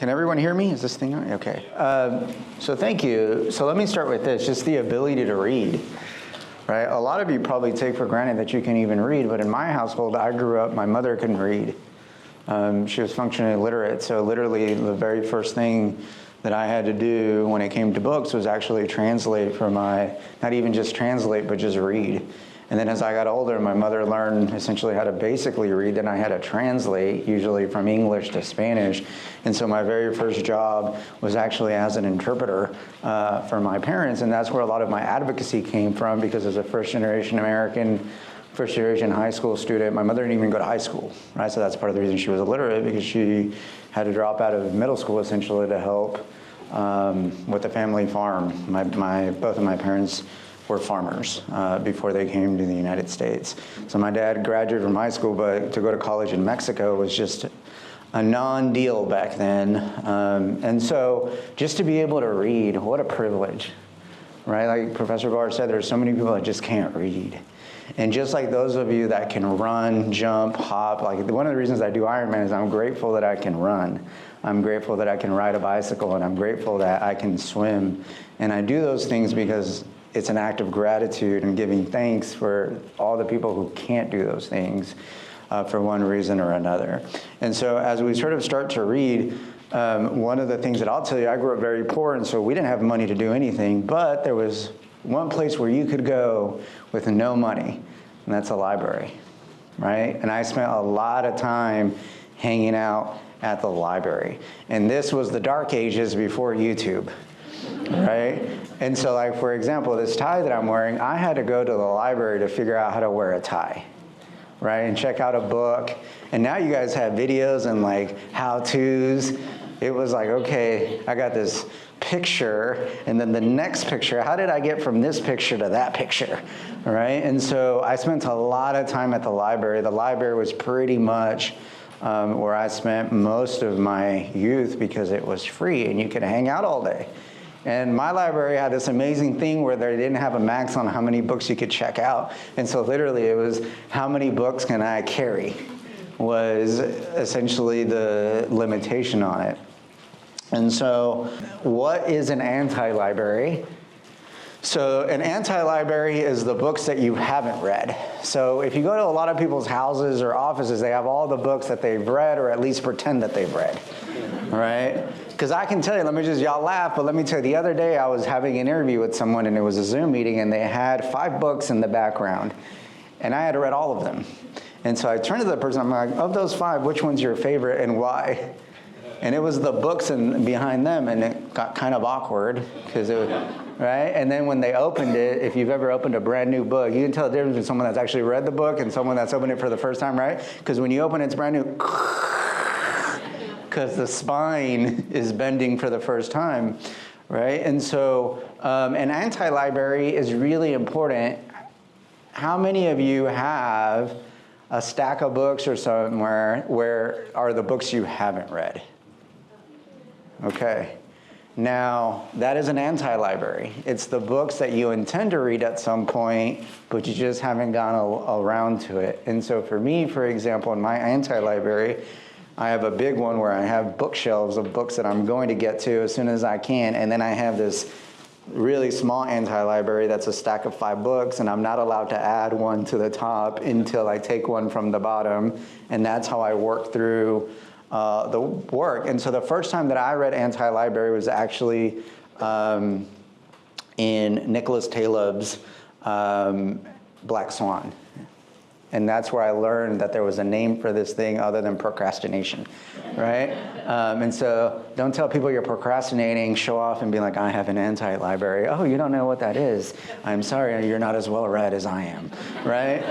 Can everyone hear me? Is this thing on? Okay. So thank you. So let me start with this, just the ability to read, right? A lot of you probably take for granted that you can even read, but in my household, I grew up, my mother couldn't read. She was functionally illiterate, so literally the very first thing that I had to do when it came to books was actually translate for my, not even just translate, but just read. And then as I got older, my mother learned essentially how to basically read, then I had to translate, usually from English to Spanish. And so my very first job was actually as an interpreter for my parents, and that's where a lot of my advocacy came from, because as a first-generation American, first-generation high school student, my mother didn't even go to high school, right? So that's part of the reason she was illiterate, because she had to drop out of middle school essentially to help with the family farm. Both of my parents were farmers before they came to the United States. So my dad graduated from high school, but to go to college in Mexico was just a non-deal back then. And so just to be able to read, what a privilege, right? Like Professor Barr said, there's so many people that just can't read. And just like those of you that can run, jump, hop, like one of the reasons I do Ironman is I'm grateful that I can run. I'm grateful that I can ride a bicycle, and I'm grateful that I can swim. And I do those things because it's an act of gratitude and giving thanks for all the people who can't do those things for one reason or another. And so as we sort of start to read, one of the things that I'll tell you, I grew up very poor, and so we didn't have money to do anything, but there was one place where you could go with no money, and that's a library, right? And I spent a lot of time hanging out at the library. And this was the dark ages before YouTube, right? And so like, for example, this tie that I'm wearing, I had to go to the library to figure out how to wear a tie, right? And check out a book. And now you guys have videos and like how-tos. It was like, okay, I got this picture, and then the next picture, how did I get from this picture to that picture, right? And so I spent a lot of time at the library. The library was pretty much where I spent most of my youth, because it was free and you could hang out all day. And my library had this amazing thing where they didn't have a max on how many books you could check out. And so literally it was, how many books can I carry, was essentially the limitation on it. And so what is an anti-library? So an anti-library is the books that you haven't read. So if you go to a lot of people's houses or offices, they have all the books that they've read, or at least pretend that they've read, right? Because I can tell you, y'all laugh, but let me tell you, the other day I was having an interview with someone, and it was a Zoom meeting, and they had 5 books in the background, and I had read all of them. And so I turned to the person, I'm like, of those 5, which one's your favorite and why? And it was the books behind them, and it got kind of awkward, because it was, right? And then when they opened it, if you've ever opened a brand new book, you can tell the difference between someone that's actually read the book and someone that's opened it for the first time, right? Because when you open it, it's brand new, because the spine is bending for the first time, right? And so an anti-library is really important. How many of you have a stack of books or somewhere where are the books you haven't read? Okay. Now, that is an anti-library. It's the books that you intend to read at some point, but you just haven't gone around to it. And so for me, for example, in my anti-library, I have a big one where I have bookshelves of books that I'm going to get to as soon as I can, and then I have this really small anti-library that's a stack of 5 books, and I'm not allowed to add one to the top until I take one from the bottom, and that's how I work through the work. And so the first time that I read anti-library was actually in Nicholas Taleb's Black Swan. And that's where I learned that there was a name for this thing other than procrastination, right? And so don't tell people you're procrastinating, show off and be like, I have an anti-library. Oh, you don't know what that is. I'm sorry, you're not as well read as I am, right?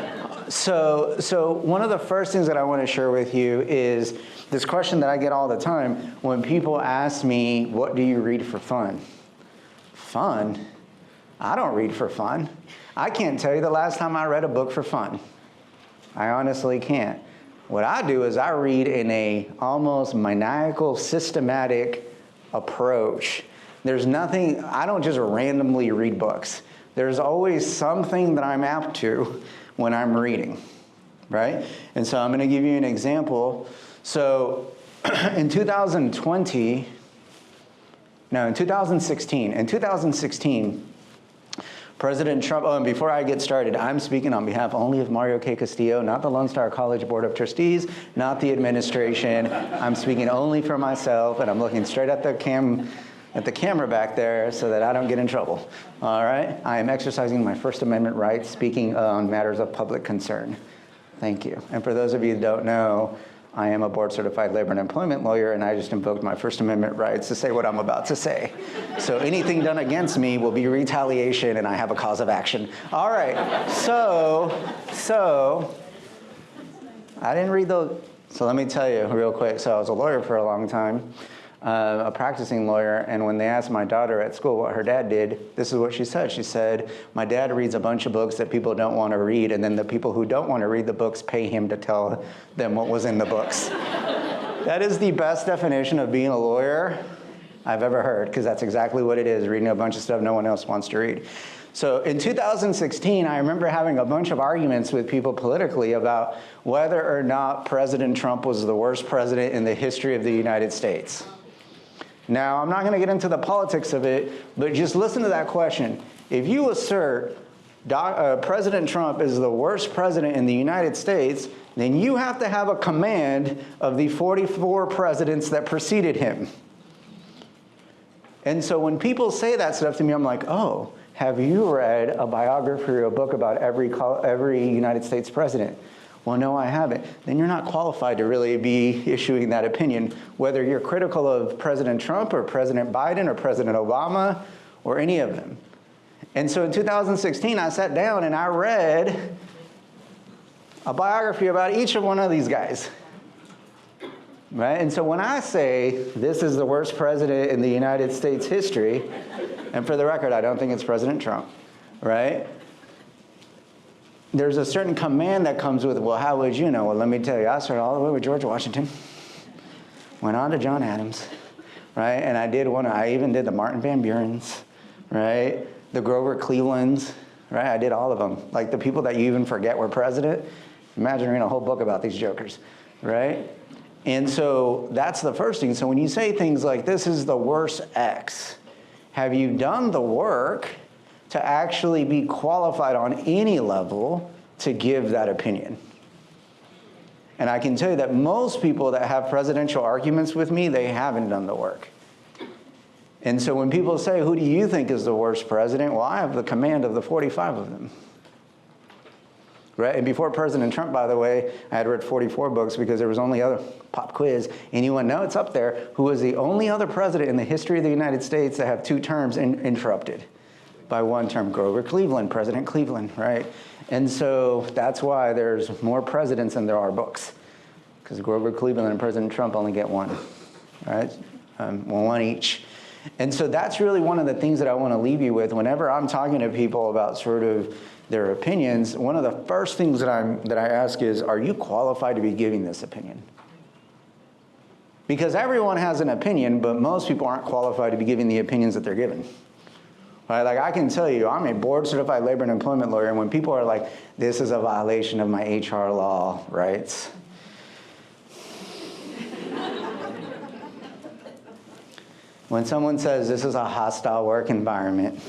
So one of the first things that I want to share with you is this question that I get all the time when people ask me, what do you read for fun? Fun? I don't read for fun. I can't tell you the last time I read a book for fun. I honestly can't. What I do is I read in a almost maniacal, systematic approach. There's nothing, I don't just randomly read books. There's always something that I'm apt to when I'm reading, right? And so I'm going to give you an example. So in 2016, President Trump, oh, and before I get started, I'm speaking on behalf only of Mario K. Castillo, not the Lone Star College Board of Trustees, not the administration. I'm speaking only for myself, and I'm looking straight at the camera back there so that I don't get in trouble. All right? I am exercising my First Amendment rights, speaking on matters of public concern. Thank you. And for those of you who don't know, I am a board-certified labor and employment lawyer, and I just invoked my First Amendment rights to say what I'm about to say. So anything done against me will be retaliation, and I have a cause of action. All right, so I didn't read so let me tell you real quick. So I was a lawyer for a long time, a practicing lawyer, and when they asked my daughter at school what her dad did, this is what she said. She said, my dad reads a bunch of books that people don't want to read, and then the people who don't want to read the books pay him to tell them what was in the books. That is the best definition of being a lawyer I've ever heard, because that's exactly what it is, reading a bunch of stuff no one else wants to read. So in 2016, I remember having a bunch of arguments with people politically about whether or not President Trump was the worst president in the history of the United States. Now, I'm not going to get into the politics of it, but just listen to that question. If you assert President Trump is the worst president in the United States, then you have to have a command of the 44 presidents that preceded him. And so when people say that stuff to me, I'm like, oh, have you read a biography or a book about every United States president? Well, no, I haven't. Then you're not qualified to really be issuing that opinion, whether you're critical of President Trump or President Biden or President Obama or any of them. And so in 2016, I sat down and I read a biography about each of one of these guys. Right? And so when I say this is the worst president in the United States history, and for the record, I don't think it's President Trump, right? There's a certain command that comes with, well, how would you know? Well, let me tell you, I started all the way with George Washington, went on to John Adams, right? And I even did the Martin Van Burens, right? The Grover Clevelands, right? I did all of them. Like the people that you even forget were president. Imagine reading a whole book about these jokers, right? And so that's the first thing. So when you say things like, this is the worst X, have you done the work to actually be qualified on any level to give that opinion? And I can tell you that most people that have presidential arguments with me, they haven't done the work. And so when people say, who do you think is the worst president? Well, I have the command of the 45 of them. Right? And before President Trump, by the way, I had read 44 books because there was only other pop quiz. Anyone know it's up there? Who was the only other president in the history of the United States to have 2 terms interrupted by 1 term? Grover Cleveland, President Cleveland, right? And so that's why there's more presidents than there are books, because Grover Cleveland and President Trump only get 1, right? 1 each. And so that's really one of the things that I want to leave you with. Whenever I'm talking to people about sort of their opinions, one of the first things that I ask is, are you qualified to be giving this opinion? Because everyone has an opinion, but most people aren't qualified to be giving the opinions that they're giving. Right? Like I can tell you, I'm a board-certified labor and employment lawyer, and when people are like, this is a violation of my HR law rights, when someone says this is a hostile work environment,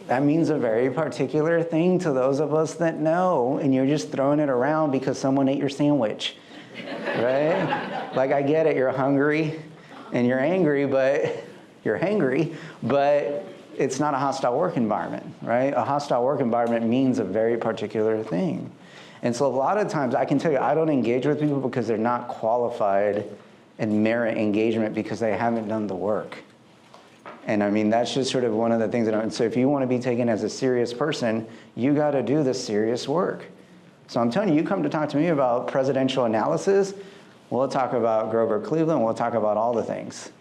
that means a very particular thing to those of us that know, and you're just throwing it around because someone ate your sandwich, right? Like, I get it, you're hungry and you're angry, but you're hangry, but it's not a hostile work environment, right? A hostile work environment means a very particular thing. And so a lot of times, I can tell you, I don't engage with people because they're not qualified and merit engagement because they haven't done the work. And I mean, that's just sort of one of the things and so if you want to be taken as a serious person, you got to do the serious work. So I'm telling you, you come to talk to me about presidential analysis, we'll talk about Grover Cleveland, we'll talk about all the things,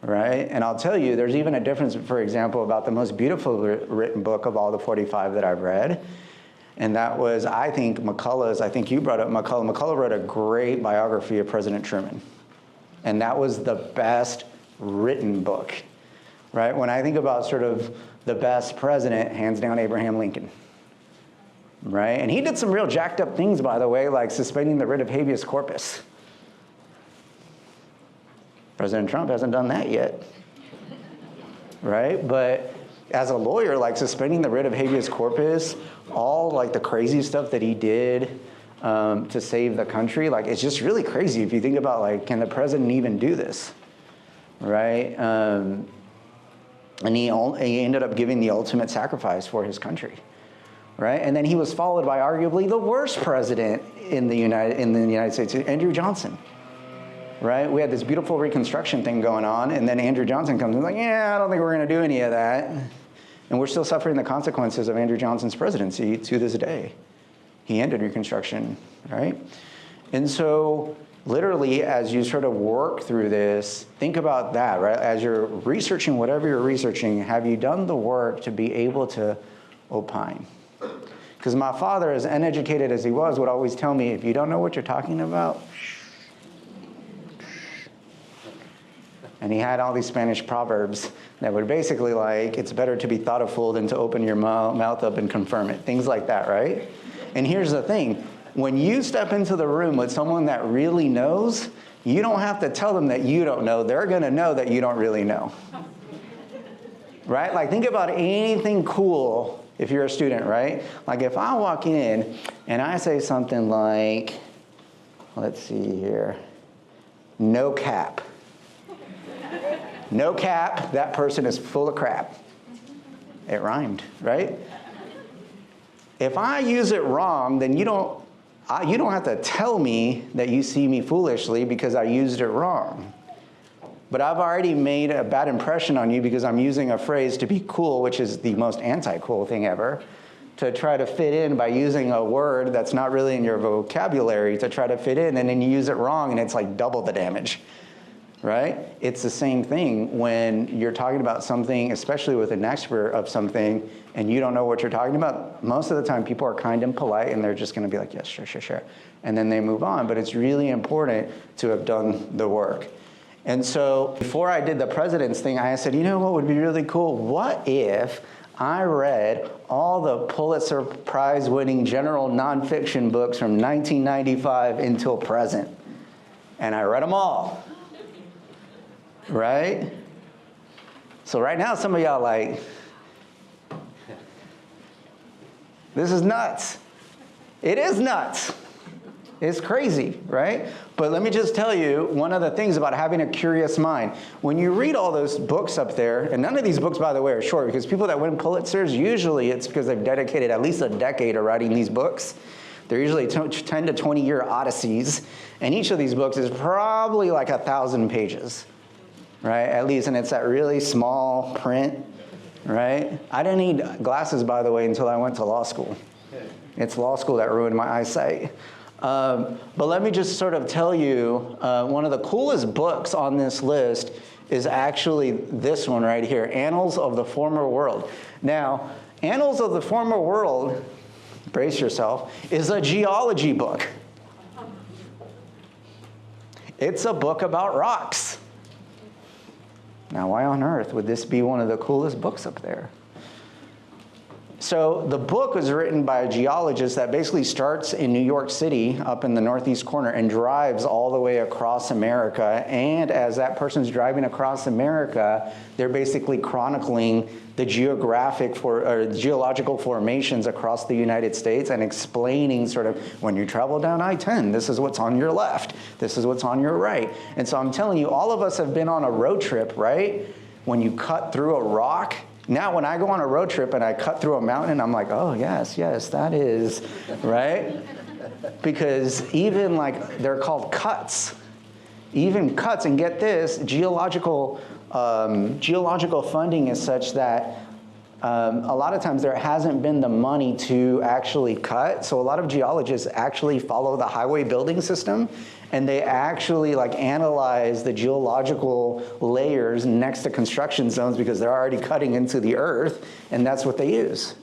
right? And I'll tell you, there's even a difference, for example, about the most beautiful written book of all the 45 that I've read. And that was, I think, McCullough's, I think you brought up McCullough. McCullough wrote a great biography of President Truman. And that was the best written book. Right? When I think about sort of the best president, hands down Abraham Lincoln. right? And he did some real jacked up things, by the way, like suspending the writ of habeas corpus. President Trump hasn't done that yet, right? But as a lawyer, like suspending the writ of habeas corpus, all like the crazy stuff that he did to save the country, like it's just really crazy if you think about like, can the president even do this, right? And he ended up giving the ultimate sacrifice for his country, right? And then he was followed by arguably the worst president in the United States, Andrew Johnson. Right? We had this beautiful Reconstruction thing going on, and then Andrew Johnson comes and is like, yeah, I don't think we're going to do any of that. And we're still suffering the consequences of Andrew Johnson's presidency to this day. He ended Reconstruction, right? And so literally, as you sort of work through this, think about that, right? As you're researching whatever you're researching, have you done the work to be able to opine? Because my father, as uneducated as he was, would always tell me, if you don't know what you're talking about, and he had all these Spanish proverbs that were basically like, it's better to be thought a fool than to open your mouth up and confirm it. Things like that, right? And here's the thing. When you step into the room with someone that really knows, you don't have to tell them that you don't know. They're going to know that you don't really know. Right? Like, think about anything cool if you're a student, right? Like, if I walk in and I say something like, let's see here, no cap. No cap, that person is full of crap. It rhymed, right? If I use it wrong, then you don't have to tell me that you see me foolishly because I used it wrong. But I've already made a bad impression on you because I'm using a phrase to be cool, which is the most anti-cool thing ever, to try to fit in by using a word that's not really in your vocabulary to try to fit in, and then you use it wrong and it's like double the damage. Right? It's the same thing when you're talking about something, especially with an expert of something, and you don't know what you're talking about. Most of the time, people are kind and polite, and they're just going to be like, yes, sure, sure, sure. And then they move on. But it's really important to have done the work. And so before I did the president's thing, I said, you know what would be really cool? What if I read all the Pulitzer Prize-winning general nonfiction books from 1995 until present? And I read them all. Right? So right now, some of y'all like, this is nuts. It is nuts. It's crazy, right? But let me just tell you one of the things about having a curious mind. When you read all those books up there, and none of these books, by the way, are short, because people that win Pulitzers, usually it's because they've dedicated at least a decade to writing these books. They're usually 10 to 20-year odysseys, and each of these books is probably like 1,000 pages. Right, at least, and it's that really small print, right? I didn't need glasses, by the way, until I went to law school. It's law school that ruined my eyesight. But let me just sort of tell you, one of the coolest books on this list is actually this one right here, Annals of the Former World. Now, Annals of the Former World, brace yourself, is a geology book. It's a book about rocks. Now, why on earth would this be one of the coolest books up there? So the book was written by a geologist that basically starts in New York City, up in the northeast corner, and drives all the way across America. And as that person's driving across America, they're basically chronicling the geological formations across the United States and explaining sort of, when you travel down I-10, this is what's on your left, this is what's on your right. And so I'm telling you, all of us have been on a road trip, right? When you cut through a rock. Now, when I go on a road trip and I cut through a mountain, I'm like, oh, yes, yes, that is, right? Because even like, they're called cuts. Even cuts, and get this, geological funding is such that a lot of times there hasn't been the money to actually cut. So a lot of geologists actually follow the highway building system, and they actually like analyze the geological layers next to construction zones because they're already cutting into the earth, and that's what they use.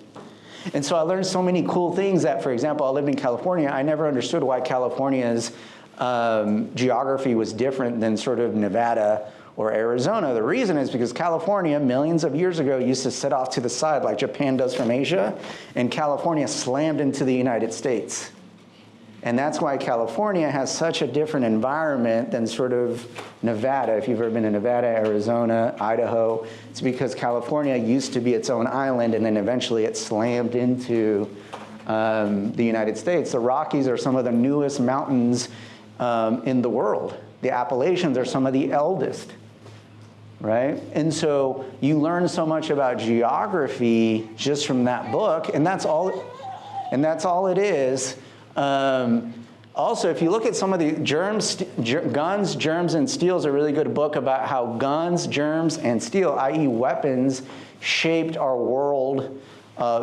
And so I learned so many cool things that, for example, I lived in California. I never understood why California's geography was different than sort of Nevada or Arizona. The reason is because California, millions of years ago, used to sit off to the side like Japan does from Asia, and California slammed into the United States. And that's why California has such a different environment than sort of Nevada. If you've ever been to Nevada, Arizona, Idaho, it's because California used to be its own island, and then eventually it slammed into the United States. The Rockies are some of the newest mountains in the world. The Appalachians are some of the eldest, right? And so you learn so much about geography just from that book, and that's all it is. Also, if you look at some of the Guns, Germs, and Steel is a really good book about how guns, germs, and steel, i.e. weapons, shaped our world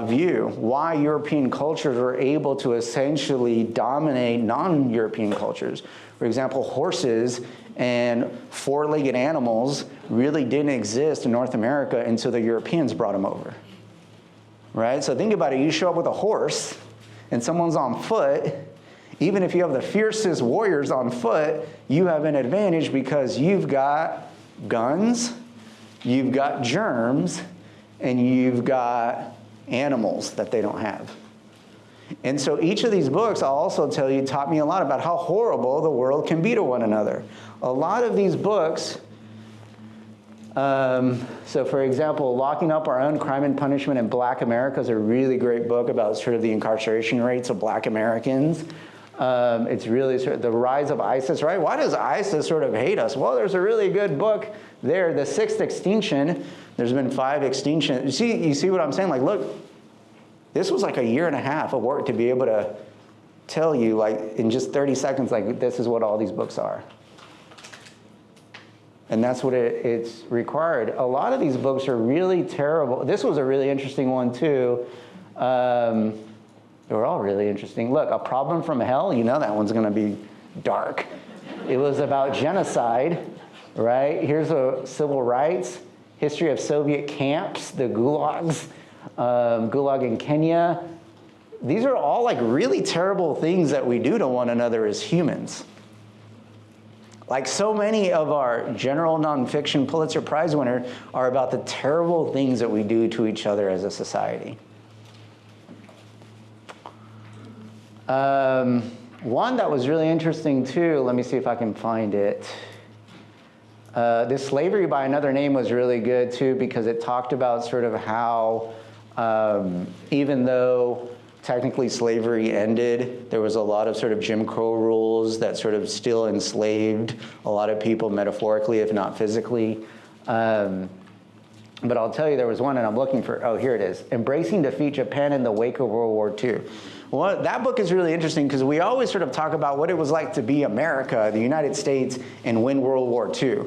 view. Why European cultures were able to essentially dominate non-European cultures. For example, horses and four-legged animals really didn't exist in North America until the Europeans brought them over, right? So think about it. You show up with a horse and someone's on foot. Even if you have the fiercest warriors on foot, you have an advantage because you've got guns, you've got germs, and you've got animals that they don't have. And so each of these books, I'll also tell you, taught me a lot about how horrible the world can be to one another. A lot of these books, so for example, Locking Up Our Own Crime and Punishment in Black America is a really great book about sort of the incarceration rates of Black Americans. It's really sort of the rise of ISIS, right? Why does ISIS sort of hate us? Well, there's a really good book there, The Sixth Extinction. There's been 5 extinctions. You see what I'm saying? Like, look, this was like a year and a half of work to be able to tell you, like, in just 30 seconds, like, this is what all these books are. And that's what it's required. A lot of these books are really terrible. This was a really interesting one, too. They were all really interesting. Look, A Problem from Hell, you know that one's going to be dark. It was about genocide, right? Here's a civil rights, history of Soviet camps, the gulags, gulag in Kenya. These are all like really terrible things that we do to one another as humans. Like so many of our general nonfiction Pulitzer Prize winners are about the terrible things that we do to each other as a society. One that was really interesting too, let me see if I can find it. This Slavery by Another Name was really good too because it talked about sort of how even though technically slavery ended, there was a lot of sort of Jim Crow rules that sort of still enslaved a lot of people metaphorically, if not physically. But I'll tell you, there was one, and I'm looking for, oh, here it is. Embracing Defeat, Japan in the Wake of World War II. Well, that book is really interesting because we always sort of talk about what it was like to be America, the United States, and win World War II.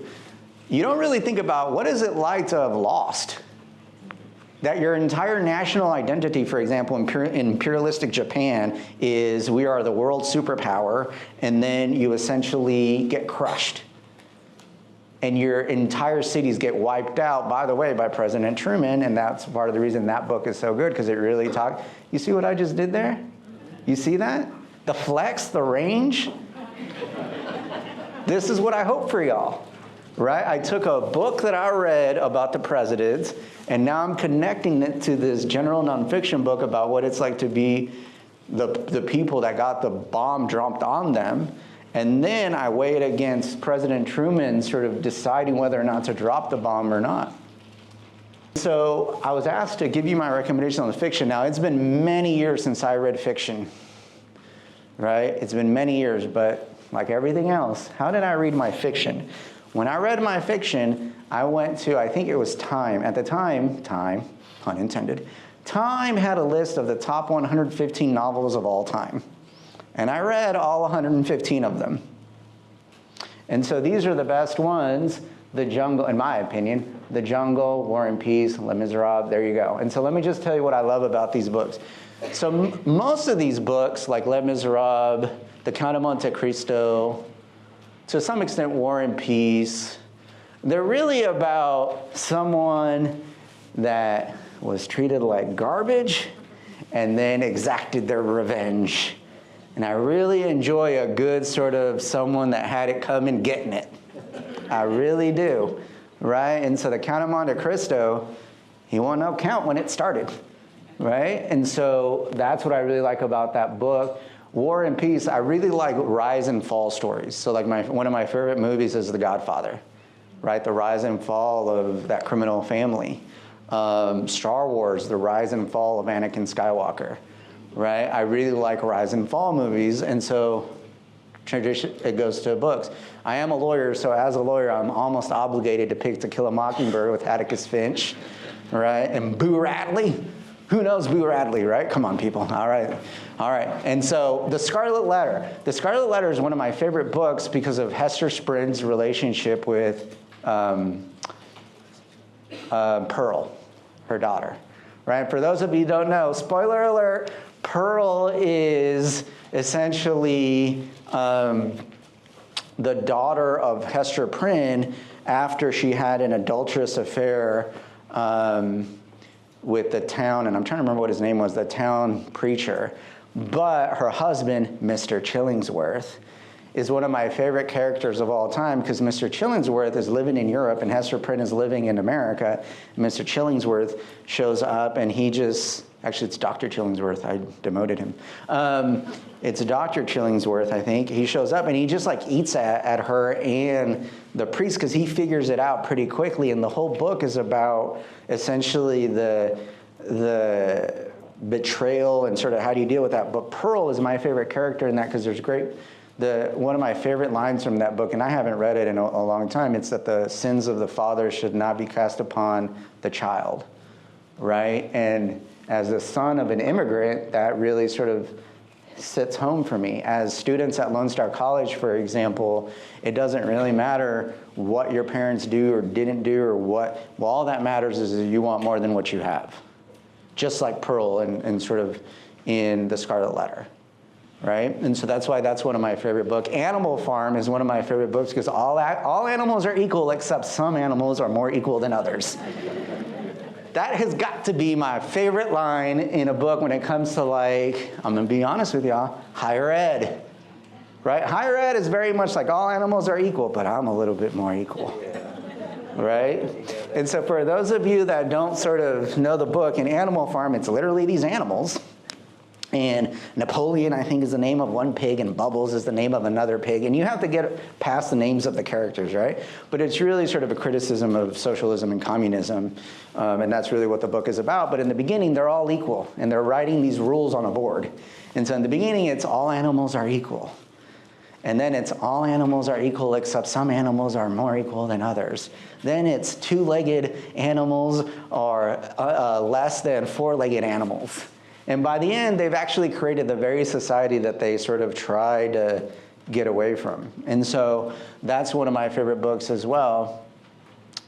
You don't really think about what is it like to have lost. That your entire national identity, for example, in imperialistic Japan, is we are the world superpower, and then you essentially get crushed. And your entire cities get wiped out, by the way, by President Truman, and that's part of the reason that book is so good, because it really talks. You see what I just did there? You see that? The flex, the range? This is what I hope for y'all, right? I took a book that I read about the presidents, and now I'm connecting it to this general nonfiction book about what it's like to be the people that got the bomb dropped on them. And then I weigh it against President Truman sort of deciding whether or not to drop the bomb or not. So I was asked to give you my recommendation on the fiction. Now, it's been many years since I read fiction, right? It's been many years, but like everything else, how did I read my fiction? When I read my fiction, I went to, I think it was Time. At the time, Time, pun intended, Time had a list of the top 115 novels of all time. And I read all 115 of them. And so these are the best ones. The Jungle, in my opinion, The Jungle, War and Peace, Les Miserables, there you go. And so let me just tell you what I love about these books. So most of these books, like Les Miserables, The Count of Monte Cristo, to some extent War and Peace, they're really about someone that was treated like garbage and then exacted their revenge. And I really enjoy a good sort of someone that had it coming, getting it. I really do, right? And so the Count of Monte Cristo, he won't know count when it started, right? And so that's what I really like about that book. War and Peace, I really like rise and fall stories. So like one of my favorite movies is The Godfather, right? The rise and fall of that criminal family. Star Wars, the rise and fall of Anakin Skywalker, right? I really like rise and fall movies, and so tradition, it goes to books. I am a lawyer, so as a lawyer, I'm almost obligated to pick To Kill a Mockingbird with Atticus Finch, right? And Boo Radley. Who knows Boo Radley, right? Come on, people. All right. All right. And so The Scarlet Letter. The Scarlet Letter is one of my favorite books because of Hester Prynne's relationship with Pearl, her daughter, right? For those of you who don't know, spoiler alert, Pearl is essentially the daughter of Hester Prynne after she had an adulterous affair with the town, and I'm trying to remember what his name was, the town preacher. But her husband, Mr. Chillingsworth, is one of my favorite characters of all time because Mr. Chillingsworth is living in Europe and Hester Prynne is living in America. Mr. Chillingsworth shows up and he just, actually it's Dr. Chillingsworth, I demoted him. It's Dr. Chillingsworth, I think. He shows up and he just like eats at her and the priest because he figures it out pretty quickly, and the whole book is about essentially the betrayal and sort of how do you deal with that. But Pearl is my favorite character in that because there's one of my favorite lines from that book, and I haven't read it in a long time, it's that the sins of the father should not be cast upon the child, right? And as the son of an immigrant, that really sort of sits home for me. As students at Lone Star College, for example, it doesn't really matter what your parents do or didn't do or what, well, all that matters is that you want more than what you have. Just like Pearl and sort of in The Scarlet Letter, right? And so that's why that's one of my favorite books. Animal Farm is one of my favorite books because all animals are equal except some animals are more equal than others. That has got to be my favorite line in a book when it comes to, like, I'm going to be honest with y'all, higher ed, right? Higher ed is very much like all animals are equal, but I'm a little bit more equal, right? And so for those of you that don't sort of know the book, in Animal Farm, it's literally these animals. And Napoleon, I think, is the name of one pig, and Bubbles is the name of another pig. And you have to get past the names of the characters, right? But it's really sort of a criticism of socialism and communism, and that's really what the book is about. But in the beginning, they're all equal, and they're writing these rules on a board. And so in the beginning, it's all animals are equal. And then it's all animals are equal except some animals are more equal than others. Then it's two-legged animals are less than four-legged animals. And by the end, they've actually created the very society that they sort of try to get away from. And so that's one of my favorite books as well.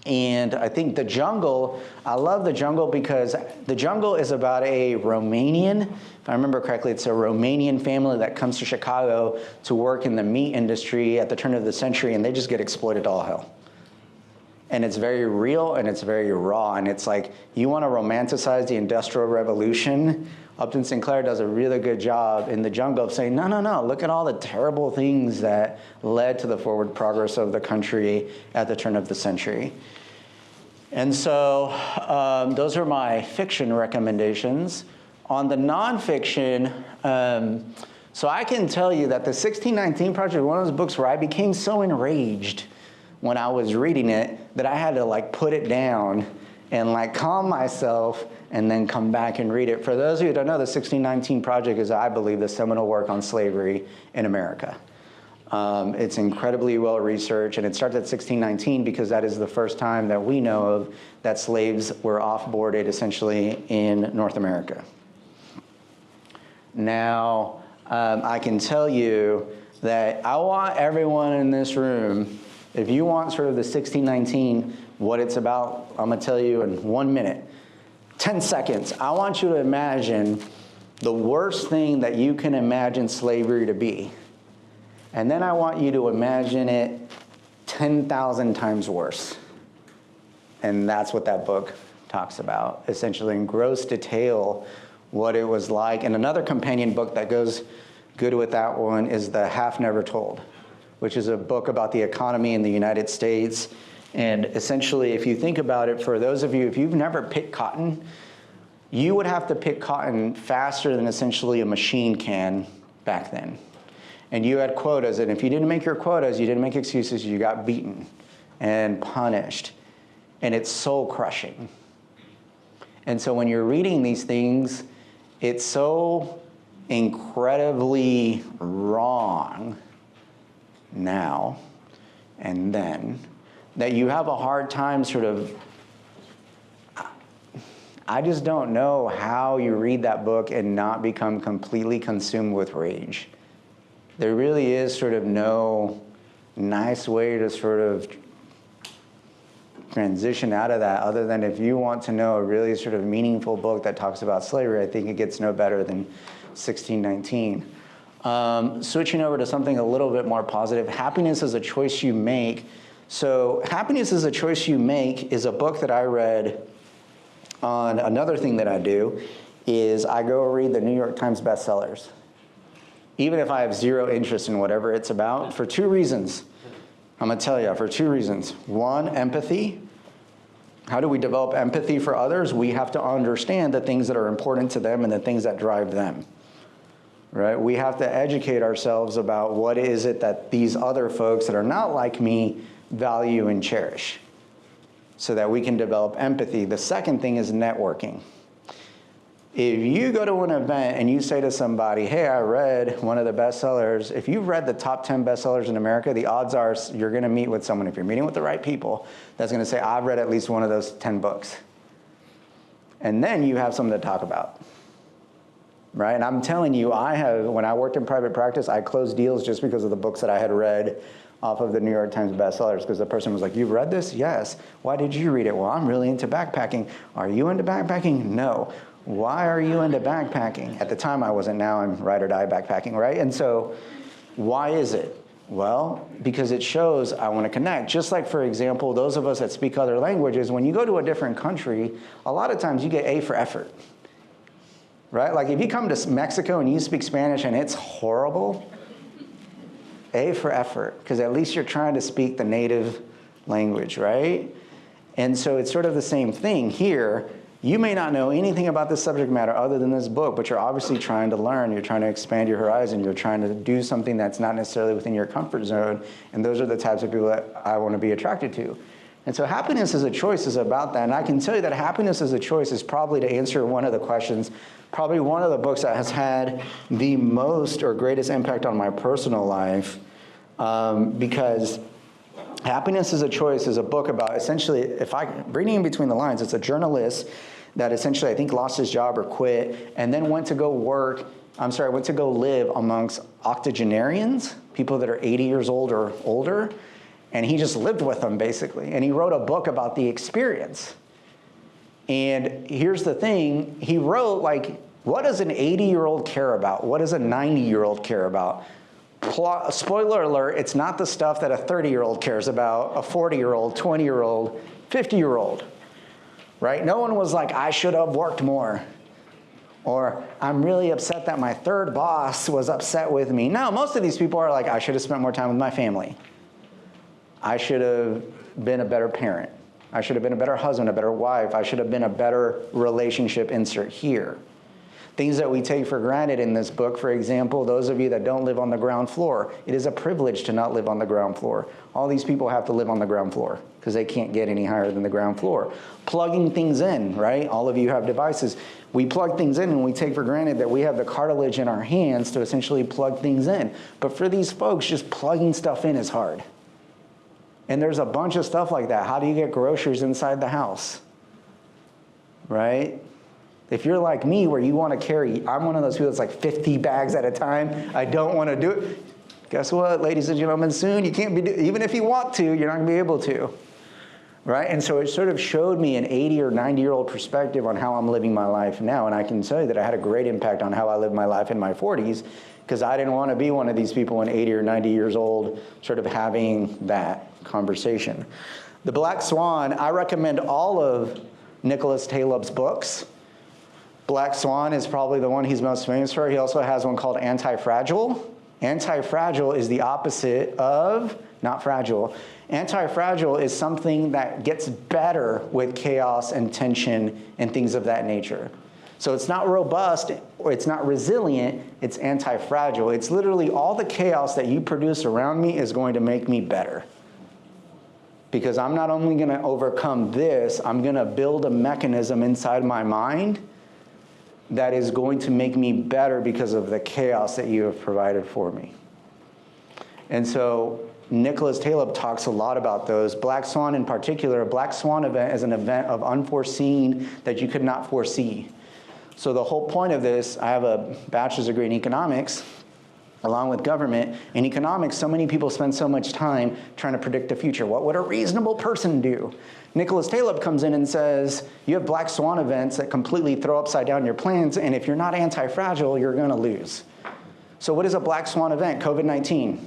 And I think The Jungle, I love The Jungle because The Jungle is about a Romanian, if I remember correctly, it's a Romanian family that comes to Chicago to work in the meat industry at the turn of the century, and they just get exploited to all hell. And it's very real and it's very raw. And it's like, you want to romanticize the Industrial Revolution? Upton Sinclair does a really good job in The Jungle of saying, no, no, no, look at all the terrible things that led to the forward progress of the country at the turn of the century. And so those are my fiction recommendations. On the nonfiction, so I can tell you that the 1619 Project was one of those books where I became so enraged when I was reading it that I had to like put it down and like calm myself and then come back and read it. For those of you who don't know, the 1619 Project is, I believe, the seminal work on slavery in America. It's incredibly well researched, and it starts at 1619 because that is the first time that we know of that slaves were off-boarded essentially in North America. Now, I can tell you that I want everyone in this room, if you want sort of the 1619, what it's about, I'm going to tell you in 1 minute. 10 seconds. I want you to imagine the worst thing that you can imagine slavery to be. And then I want you to imagine it 10,000 times worse. And that's what that book talks about, essentially in gross detail what it was like. And another companion book that goes good with that one is The Half Never Told, which is a book about the economy in the United States. And essentially, if you think about it, for those of you, if you've never picked cotton, you would have to pick cotton faster than essentially a machine can back then. And you had quotas, and if you didn't make your quotas, you didn't make excuses, you got beaten and punished. And it's soul crushing. And so when you're reading these things, it's so incredibly wrong now and then that you have a hard time sort of, I just don't know how you read that book and not become completely consumed with rage. There really is sort of no nice way to sort of transition out of that, other than if you want to know a really sort of meaningful book that talks about slavery, I think it gets no better than 1619. Switching over to something a little bit more positive, Happiness is a Choice You Make. So Happiness is a Choice You Make is a book that I read on another thing that I do is I go read the New York Times bestsellers, even if I have zero interest in whatever it's about, for two reasons. I'm going to tell you, for two reasons. One, empathy. How do we develop empathy for others? We have to understand the things that are important to them and the things that drive them, right? We have to educate ourselves about what is it that these other folks that are not like me value and cherish so that we can develop empathy. The second thing is networking. If you go to an event and you say to somebody, hey, I read one of the bestsellers, if you've read the top 10 bestsellers in America, the odds are you're going to meet with someone, if you're meeting with the right people, that's going to say, I've read at least one of those 10 books. And then you have something to talk about, right? And I'm telling you, when I worked in private practice, I closed deals just because of the books that I had read off of the New York Times bestsellers, because the person was like, you've read this? Yes. Why did you read it? Well, I'm really into backpacking. Are you into backpacking? No. Why are you into backpacking? At the time I wasn't, now I'm ride or die backpacking, right? And so why is it? Well, because it shows I want to connect. Just like, for example, those of us that speak other languages, when you go to a different country, a lot of times you get A for effort, right? Like if you come to Mexico and you speak Spanish and it's horrible, A for effort, because at least you're trying to speak the native language, right? And so it's sort of the same thing here. You may not know anything about this subject matter other than this book, but you're obviously trying to learn. You're trying to expand your horizon. You're trying to do something that's not necessarily within your comfort zone. And those are the types of people that I want to be attracted to. And so Happiness is a Choice is about that. And I can tell you that Happiness is a Choice is probably, to answer one of the questions, probably one of the books that has had the most or greatest impact on my personal life, because Happiness is a Choice is a book about, essentially, reading in between the lines, it's a journalist that essentially I think lost his job or quit and then went to go live amongst octogenarians, people that are 80 years old or older, and he just lived with them basically. And he wrote a book about the experience. And here's the thing, he wrote, like, what does an 80-year-old care about? What does a 90-year-old care about? Spoiler alert, it's not the stuff that a 30-year-old cares about, a 40-year-old, 20-year-old, 50-year-old, right? No one was like, I should have worked more, or I'm really upset that my third boss was upset with me. No, most of these people are like, I should have spent more time with my family. I should have been a better parent. I should have been a better husband, a better wife. I should have been a better relationship, insert here. Things that we take for granted in this book, for example, those of you that don't live on the ground floor, it is a privilege to not live on the ground floor. All these people have to live on the ground floor because they can't get any higher than the ground floor. Plugging things in, right? All of you have devices. We plug things in and we take for granted that we have the cartilage in our hands to essentially plug things in. But for these folks, just plugging stuff in is hard. And there's a bunch of stuff like that. How do you get groceries inside the house, right? If you're like me, where you want to carry, I'm one of those people that's like 50 bags at a time. I don't want to do it. Guess what, ladies and gentlemen, soon you can't be, even if you want to, you're not going to be able to, right? And so it sort of showed me an 80 or 90-year-old perspective on how I'm living my life now. And I can tell you that I had a great impact on how I lived my life in my 40s, because I didn't want to be one of these people when 80 or 90 years old sort of having that conversation. The Black Swan, I recommend all of Nicholas Taleb's books. Black Swan is probably the one he's most famous for. He also has one called Anti-Fragile, Anti-fragile is the opposite of not fragile. Anti-fragile is something that gets better with chaos and tension and things of that nature. So it's not robust or it's not resilient, it's anti-fragile. It's literally all the chaos that you produce around me is going to make me better. Because I'm not only going to overcome this, I'm going to build a mechanism inside my mind that is going to make me better because of the chaos that you have provided for me. And so Nicholas Taleb talks a lot about those. Black Swan in particular, a Black Swan event is an event of unforeseen that you could not foresee. So the whole point of this, I have a bachelor's degree in economics, along with government. In economics, so many people spend so much time trying to predict the future. What would a reasonable person do? Nicholas Taleb comes in and says, you have Black Swan events that completely throw upside down your plans, and if you're not anti-fragile, you're going to lose. So what is a Black Swan event? COVID-19.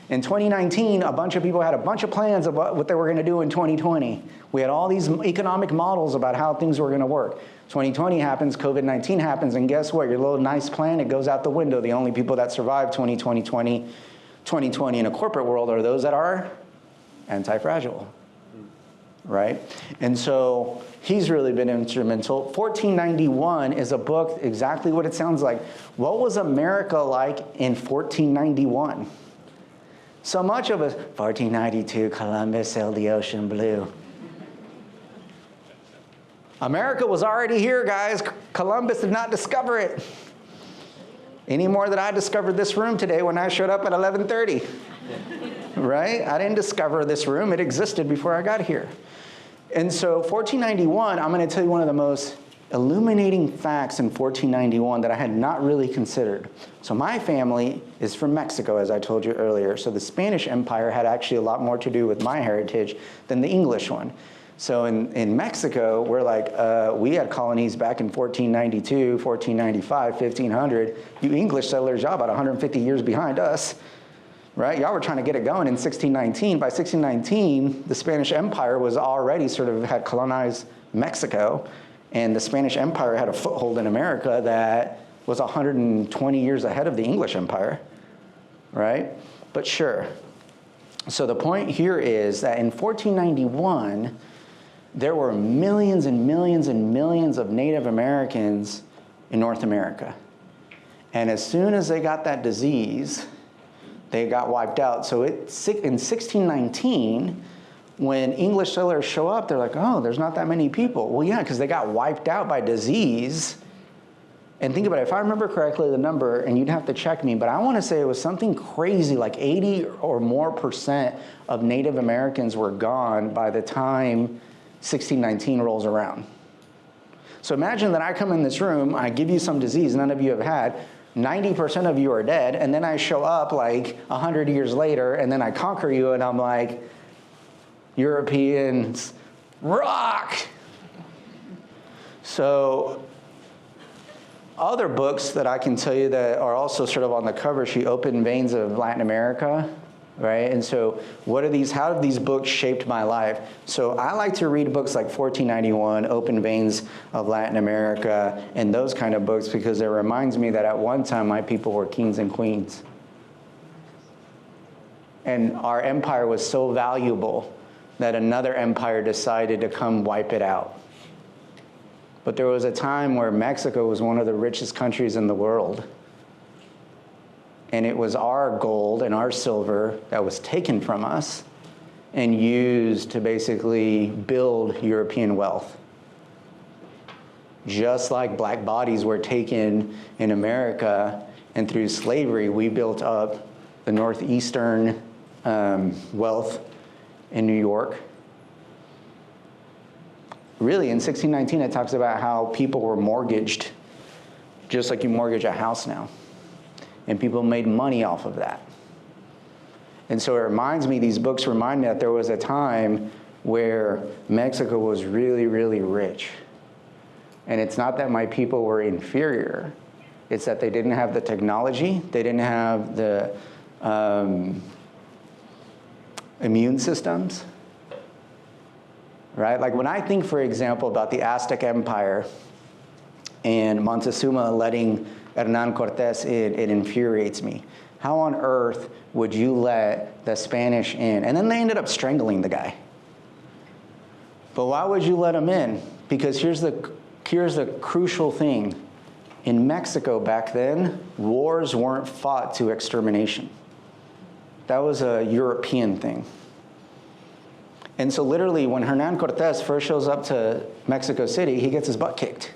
In 2019, a bunch of people had a bunch of plans about what they were going to do in 2020. We had all these economic models about how things were going to work. 2020 happens, COVID-19 happens, and guess what? Your little nice plan, it goes out the window. The only people that survive 2020 in a corporate world are those that are anti-fragile, right? And so he's really been instrumental. 1491 is a book, exactly what it sounds like. What was America like in 1491? So much of us, 1492, Columbus sailed the ocean blue. America was already here, guys. Columbus did not discover it. Any more than I discovered this room today when I showed up at 11:30. Right? I didn't discover this room. It existed before I got here. And so 1491, I'm going to tell you one of the most illuminating facts in 1491 that I had not really considered. So my family is from Mexico, as I told you earlier. So the Spanish Empire had actually a lot more to do with my heritage than the English one. So in Mexico, we're like, we had colonies back in 1492, 1495, 1500. You English settlers, y'all about 150 years behind us, right? Y'all were trying to get it going in 1619. By 1619, the Spanish Empire was already sort of had colonized Mexico, and the Spanish Empire had a foothold in America that was 120 years ahead of the English Empire, right? But sure. So the point here is that in 1491, there were millions and millions and millions of Native Americans in North America. And as soon as they got that disease, they got wiped out. So in 1619, when English settlers show up, they're like, oh, there's not that many people. Well, yeah, because they got wiped out by disease. And think about it, if I remember correctly the number, and you'd have to check me, but I want to say it was something crazy, like 80 or more % of Native Americans were gone by the time 1619 rolls around. So imagine that I come in this room, I give you some disease none of you have had, 90% of you are dead, and then I show up like 100 years later, and then I conquer you, and I'm like, Europeans rock! So other books that I can tell you that are also sort of on the cover sheet, Open Veins of Latin America, right? And so what are these, how have these books shaped my life? So I like to read books like 1491, Open Veins of Latin America, and those kind of books because it reminds me that at one time my people were kings and queens. And our empire was so valuable that another empire decided to come wipe it out. But there was a time where Mexico was one of the richest countries in the world. And it was our gold and our silver that was taken from us and used to basically build European wealth. Just like black bodies were taken in America, and through slavery, we built up the northeastern wealth in New York. Really, in 1619, it talks about how people were mortgaged, just like you mortgage a house now. And people made money off of that. And so it reminds me, these books remind me that there was a time where Mexico was really, really rich. And it's not that my people were inferior. It's that they didn't have the technology, they didn't have the immune systems, right? Like when I think, for example, about the Aztec Empire and Montezuma letting Hernan Cortés in, it infuriates me. How on earth would you let the Spanish in? And then they ended up strangling the guy. But why would you let him in? Because here's the crucial thing. In Mexico back then, wars weren't fought to extermination. That was a European thing. And so literally when Hernan Cortés first shows up to Mexico City, he gets his butt kicked.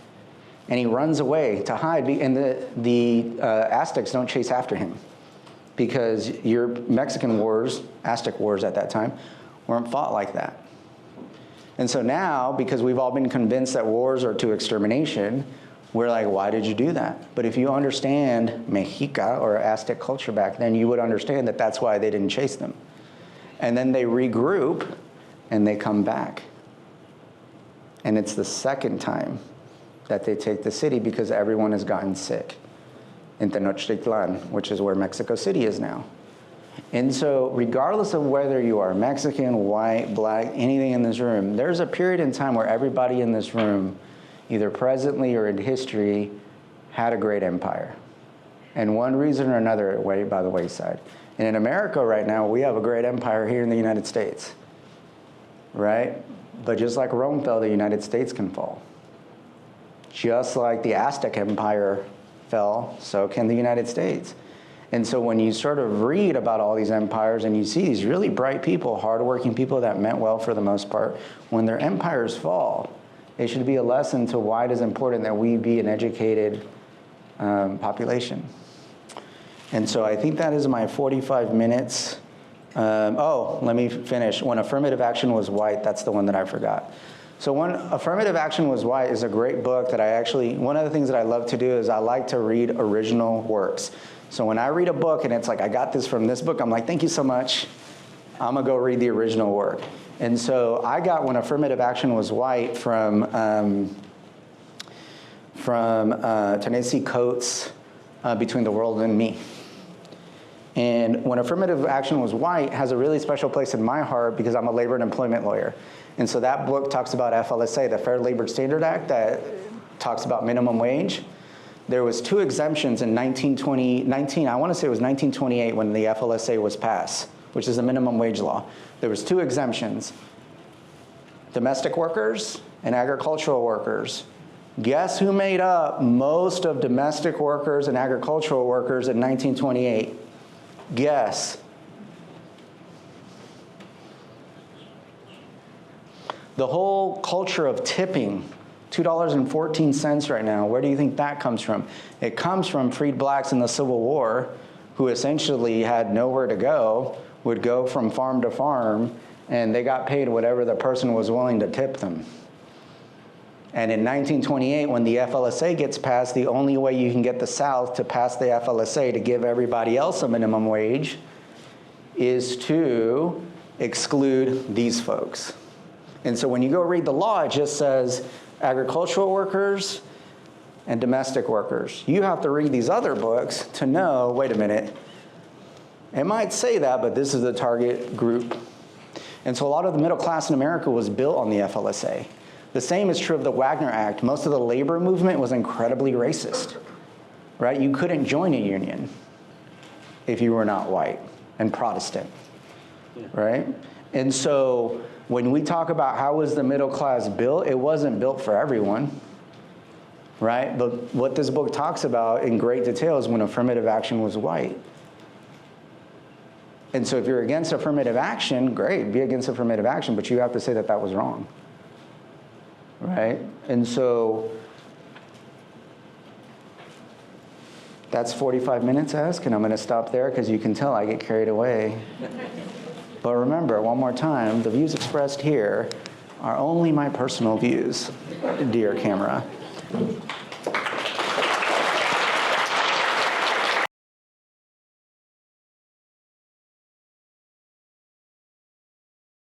And he runs away to hide, and the Aztecs don't chase after him. Because your Mexican wars, Aztec wars at that time, weren't fought like that. And so now, because we've all been convinced that wars are to extermination, we're like, why did you do that? But if you understand Mexica or Aztec culture back then, you would understand that that's why they didn't chase them. And then they regroup and they come back. And it's the second time that they take the city because everyone has gotten sick in Tenochtitlan, which is where Mexico City is now. And so regardless of whether you are Mexican, white, black, anything in this room, there's a period in time where everybody in this room, either presently or in history, had a great empire. And one reason or another, it went by the wayside. And in America right now, we have a great empire here in the United States, right? But just like Rome fell, the United States can fall. Just like the Aztec Empire fell, so can the United States. And so when you sort of read about all these empires and you see these really bright people, hardworking people that meant well for the most part, when their empires fall, it should be a lesson to why it is important that we be an educated population. And so I think that is my 45 minutes. Let me finish. When affirmative action was white, that's the one that I forgot. So when Affirmative Action Was White is a great book that one of the things that I love to do is I like to read original works. So when I read a book and it's like, I got this from this book, I'm like, thank you so much. I'm gonna go read the original work. And so I got When Affirmative Action Was White from Ta-Nehisi Coates' Between the World and Me. And When Affirmative Action Was White has a really special place in my heart because I'm a labor and employment lawyer. And so that book talks about FLSA, the Fair Labor Standard Act, that talks about minimum wage. There was 2 exemptions in I want to say it was 1928 when the FLSA was passed, which is the minimum wage law. There was 2 exemptions, domestic workers and agricultural workers. Guess who made up most of domestic workers and agricultural workers in 1928? Guess. The whole culture of tipping, $2.14 right now, where do you think that comes from? It comes from freed blacks in the Civil War who essentially had nowhere to go, would go from farm to farm, and they got paid whatever the person was willing to tip them. And in 1928, when the FLSA gets passed, the only way you can get the South to pass the FLSA to give everybody else a minimum wage is to exclude these folks. And so when you go read the law, it just says agricultural workers and domestic workers. You have to read these other books to know, wait a minute, it might say that, but this is the target group. And so a lot of the middle class in America was built on the FLSA. The same is true of the Wagner Act. Most of the labor movement was incredibly racist, right? You couldn't join a union if you were not white and Protestant, right? And so when we talk about how was the middle class built, it wasn't built for everyone, right? But what this book talks about in great detail is when affirmative action was white. And so if you're against affirmative action, great, be against affirmative action, but you have to say that that was wrong, right? And so that's 45 minutes, Ask, and I'm going to stop there because you can tell I get carried away. But remember, one more time, the views expressed here are only my personal views, dear camera.